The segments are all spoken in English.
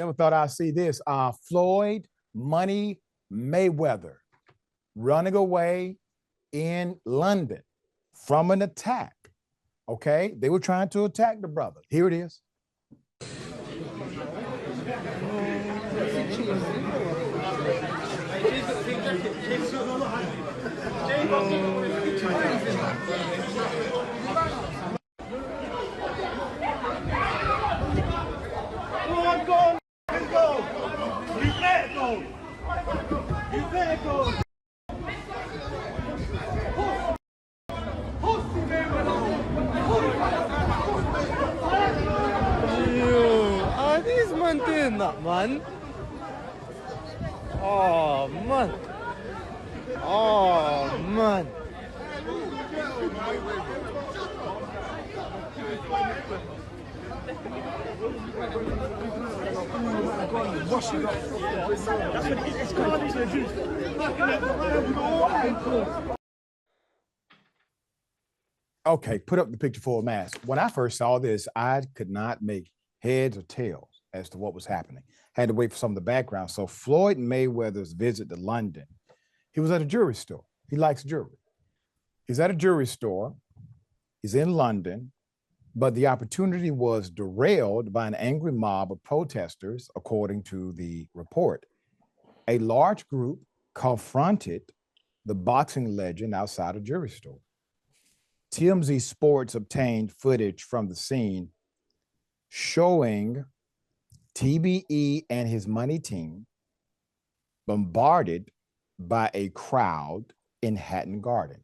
Never thought I'd see this. Floyd Money Mayweather running away in London from an attack. Okay, they were trying to attack the brother. Here it is. These man doing that, man. Oh, man. Oh, man. Okay, put up the picture for a mask. When I first saw this, I could not make heads or tails as to what was happening. Had to wait for some of the background. So Floyd Mayweather's visit to London, he was at a jewelry store. He likes jewelry. He's at a jewelry store. He's in London, but the opportunity was derailed by an angry mob of protesters, according to the report. A large group confronted the boxing legend outside a jewelry store. TMZ Sports obtained footage from the scene showing TBE and his money team bombarded by a crowd in Hatton Garden.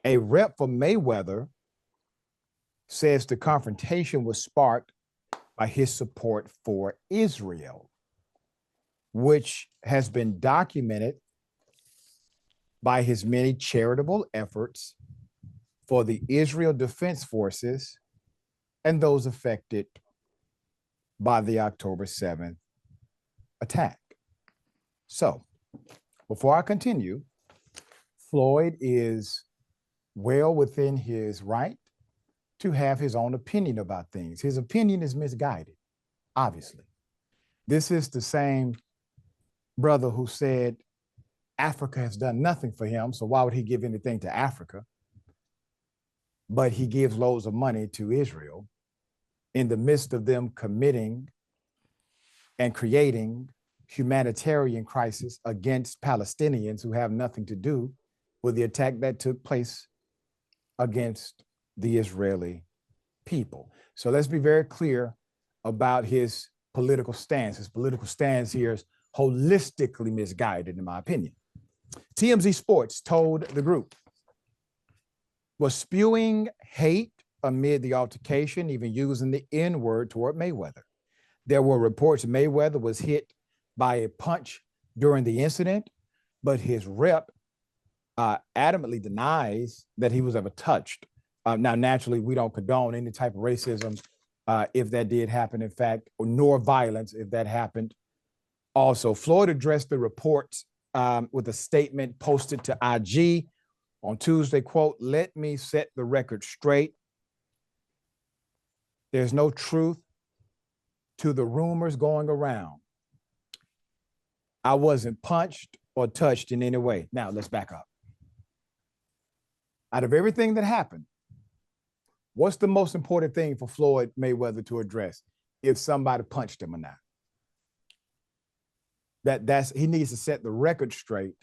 A rep for Mayweather says the confrontation was sparked by his support for Israel, which has been documented by his many charitable efforts for the Israel Defense Forces and those affected by the October 7th attack. So, before I continue, Floyd is well within his right to have his own opinion about things. His opinion is misguided, obviously. This is the same brother who said Africa has done nothing for him, so why would he give anything to Africa? But he gives loads of money to Israel in the midst of them committing and creating humanitarian crisis against Palestinians who have nothing to do with the attack that took place against the Israeli people. So let's be very clear about his political stance. His political stance here is holistically misguided, in my opinion. TMZ Sports told the group was spewing hate amid the altercation, even using the N-word toward Mayweather. There were reports Mayweather was hit by a punch during the incident, but his rep adamantly denies that he was ever touched. Now, naturally, we don't condone any type of racism if that did happen, in fact, nor violence if that happened. Also, Floyd addressed the reports with a statement posted to IG on Tuesday, quote, "Let me set the record straight. There's no truth to the rumors going around. I wasn't punched or touched in any way." Now, let's back up. Out of everything that happened, what's the most important thing for Floyd Mayweather to address? If somebody punched him or not. He needs to set the record straight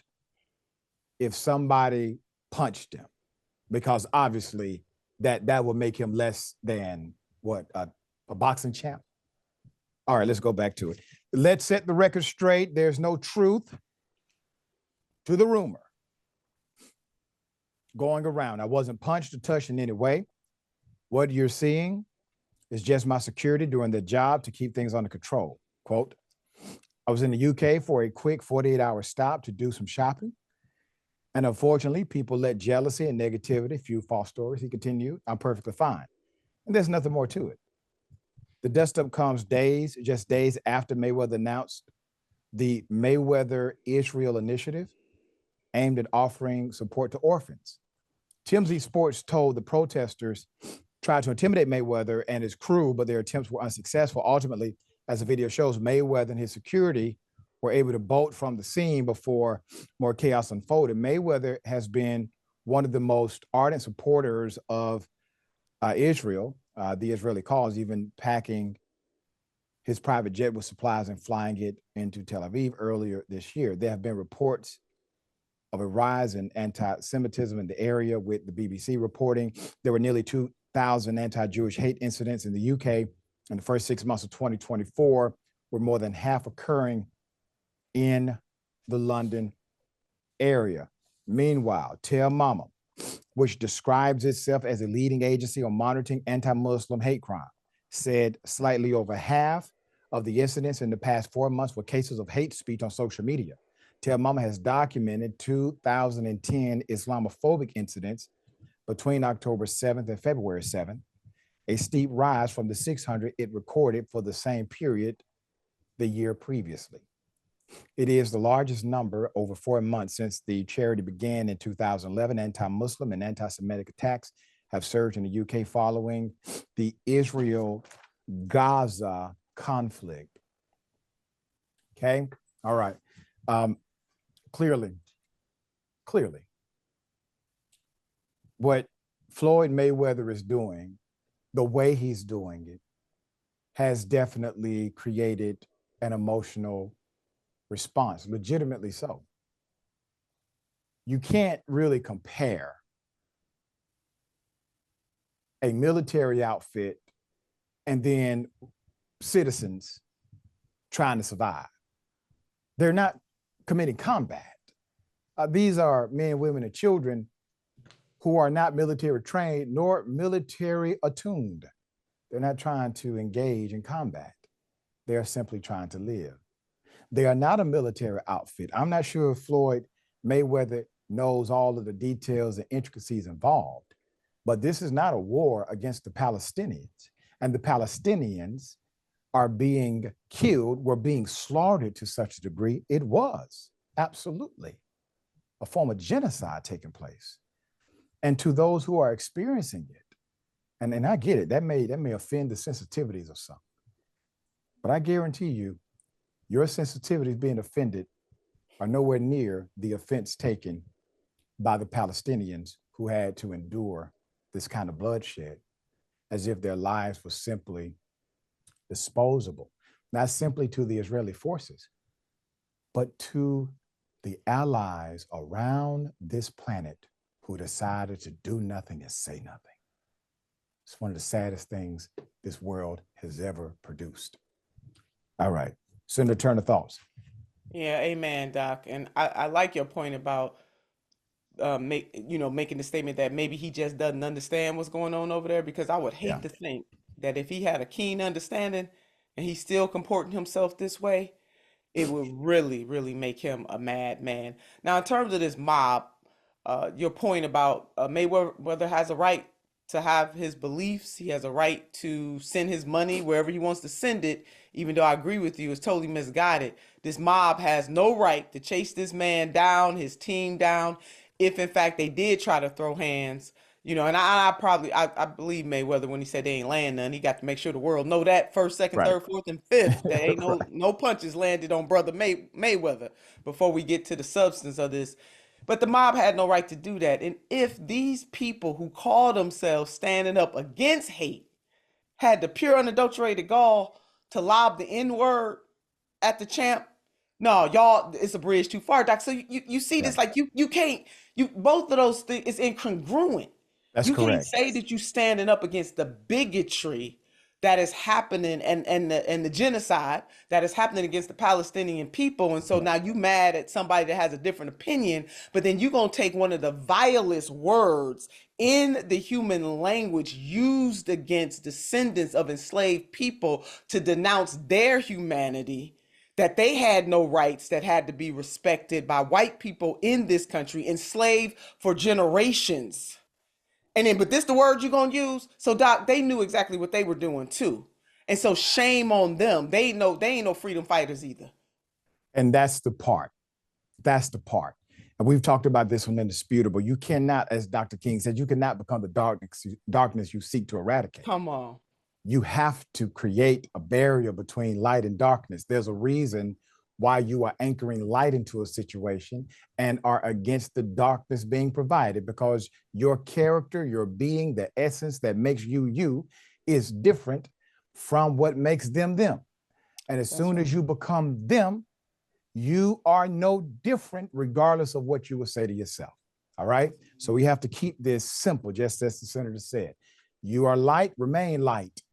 if somebody punched him, because obviously that would make him less than what, a boxing champ. All right, let's go back to it. Let's set the record straight. There's no truth to the rumor going around. I wasn't punched or touched in any way. What you're seeing is just my security doing their job to keep things under control. Quote, "I was in the UK for a quick 48-hour stop to do some shopping. And unfortunately, people let jealousy and negativity fuel false stories." He continued, "I'm perfectly fine. And there's nothing more to it." The dust up comes just days after Mayweather announced the Mayweather Israel Initiative aimed at offering support to orphans. TMZ Sports told the protesters tried to intimidate Mayweather and his crew, but their attempts were unsuccessful. Ultimately, as the video shows, Mayweather and his security were able to bolt from the scene before more chaos unfolded. Mayweather has been one of the most ardent supporters of Israel, the Israeli cause, even packing his private jet with supplies and flying it into Tel Aviv earlier this year. There have been reports of a rise in anti-Semitism in the area, with the BBC reporting there were nearly 2,000 anti-Jewish hate incidents in the UK in the first 6 months of 2024, with more than half occurring in the London area. Meanwhile, Tell Mama, which describes itself as a leading agency on monitoring anti-Muslim hate crime, said slightly over half of the incidents in the past 4 months were cases of hate speech on social media. Tell Mama has documented 2010 Islamophobic incidents between October 7th and February 7th, a steep rise from the 600 it recorded for the same period the year previously. It is the largest number over 4 months since the charity began in 2011. Anti-Muslim and anti-Semitic attacks have surged in the UK following the Israel-Gaza conflict. Okay, all right. Clearly, what Floyd Mayweather is doing, the way he's doing it, has definitely created an emotional response, legitimately so. You can't really compare a military outfit and then citizens trying to survive. They're not committing combat. These are men, women, and children who are not military trained nor military attuned. They're not trying to engage in combat. They are simply trying to live. They are not a military outfit. I'm not sure if Floyd Mayweather knows all of the details and intricacies involved, but this is not a war against the Palestinians. And the Palestinians are being killed, were being slaughtered to such a degree. It was absolutely a form of genocide taking place. And to those who are experiencing it, and I get it, that may offend the sensitivities of some, but I guarantee you, your sensitivities being offended are nowhere near the offense taken by the Palestinians who had to endure this kind of bloodshed as if their lives were simply disposable, not simply to the Israeli forces, but to the allies around this planet who decided to do nothing and say nothing. It's one of the saddest things this world has ever produced. All right, Senator Turner, thoughts? Yeah, amen, Doc. And I like your point about making the statement that maybe he just doesn't understand what's going on over there, because I would hate to think that if he had a keen understanding and he's still comporting himself this way, it would really, really make him a madman. Now, in terms of this mob, your point about Mayweather has a right to have his beliefs. He has a right to send his money wherever he wants to send it, even though I agree with you, it's totally misguided. This mob has no right to chase this man down, his team down, if in fact they did try to throw hands. And I believe Mayweather when he said they ain't land none. He got to make sure the world know that first, second, third, fourth, and fifth. There ain't no punches landed on brother Mayweather before we get to the substance of this. But the mob had no right to do that. And if these people who call themselves standing up against hate had the pure unadulterated gall to lob the N-word at the champ, no, y'all, it's a bridge too far, Doc. So you see this, like you can't, both of those things is incongruent. That's you correct. Can't say that you standing up against the bigotry that is happening and the genocide that is happening against the Palestinian people. And so now you mad at somebody that has a different opinion, but then you're going to take one of the vilest words in the human language used against descendants of enslaved people to denounce their humanity, that they had no rights, that had to be respected by white people in this country, enslaved for generations. And then, but this the word you're gonna use. So Doc, they knew exactly what they were doing too. And so shame on them. They ain't no freedom fighters either. And that's the part. That's the part. And we've talked about this one, Indisputable. You cannot, as Dr. King said, you cannot become the darkness you seek to eradicate. Come on. You have to create a barrier between light and darkness. There's a reason why you are anchoring light into a situation and are against the darkness being provided, because your character, your being, the essence that makes you you is different from what makes them them. And as soon as you become them, you are no different regardless of what you will say to yourself. All right. So we have to keep this simple, just as the senator said. You are light, remain light.